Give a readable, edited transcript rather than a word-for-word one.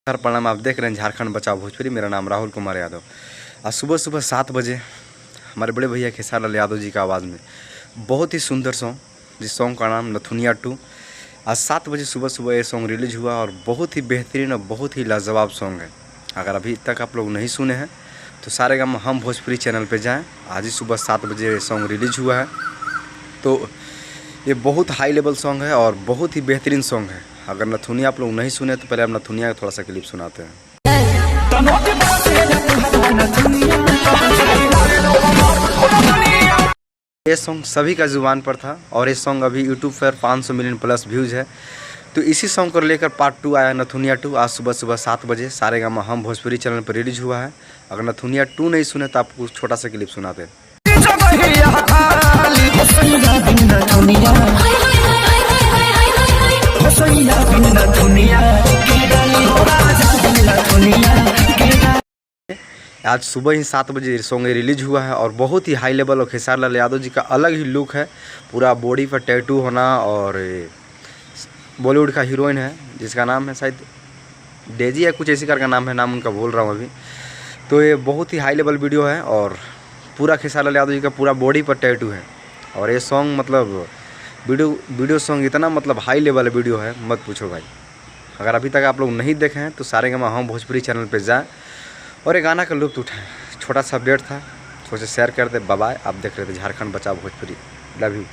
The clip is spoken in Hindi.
सर प्रणाम। आप देख रहे हैं झारखंड बचाओ भोजपुरी। मेरा नाम राहुल कुमार यादव। आज सुबह सुबह 7 बजे हमारे बड़े भैया खेसारी लाल यादव जी का आवाज़ में बहुत ही सुंदर सॉन्ग, जिस सॉन्ग का नाम नथुनिया 2, आज 7 बजे सुबह सुबह ये सॉन्ग रिलीज हुआ और बहुत ही बेहतरीन और बहुत ही लाजवाब सॉन्ग है। अगर अभी तक आप लोग नहीं सुने हैं तो सारेगामा हम भोजपुरी चैनल पे जाएं। आज ही सुबह 7 बजे ये सॉन्ग रिलीज हुआ है। तो ये बहुत हाई लेवल सॉन्ग है और बहुत ही बेहतरीन सॉन्ग है। अगर नथुनिया आप लोग नहीं सुने तो पहले हम नथुनिया का थोड़ा सा क्लिप सुनाते हैं। ये सॉन्ग सभी का जुबान पर था और ये सॉन्ग अभी यूट्यूब पर 500 मिलियन प्लस व्यूज़ है। तो इसी सॉन्ग को लेकर पार्ट 2 आया, नथुनिया 2। आज सुबह सुबह 7 बजे सारेगामा हम भोजपुरी चैनल पर रिलीज हुआ है। अगर नथुनिया 2 नहीं सुने तो आपको छोटा सा क्लिप सुनाते हैं। आज सुबह ही 7 बजे सॉन्ग रिलीज हुआ है और बहुत ही हाई लेवल और खेसारी लाल यादव जी का अलग ही लुक है। पूरा बॉडी पर टैटू होना और बॉलीवुड का हीरोइन है जिसका नाम है शायद डेजी या कुछ ऐसी का नाम है, नाम उनका भूल रहा हूँ अभी। तो ये बहुत ही हाई लेवल वीडियो है और पूरा खेसारी लाल यादव जी का पूरा बॉडी पर टैटू है। और ये सॉन्ग मतलब वीडियो सॉन्ग इतना मतलब हाई लेवल वीडियो है, मत पूछो भाई। अगर अभी तक आप लोग नहीं देखे हैं तो सारेगामा हम भोजपुरी चैनल पे जाएं और ये गाना का लुत्फ उठाएं। छोटा सा अपडेट था, सोचे शेयर कर दे। बाय। आप देख रहे थे झारखंड बचाओ भोजपुरी। Love you.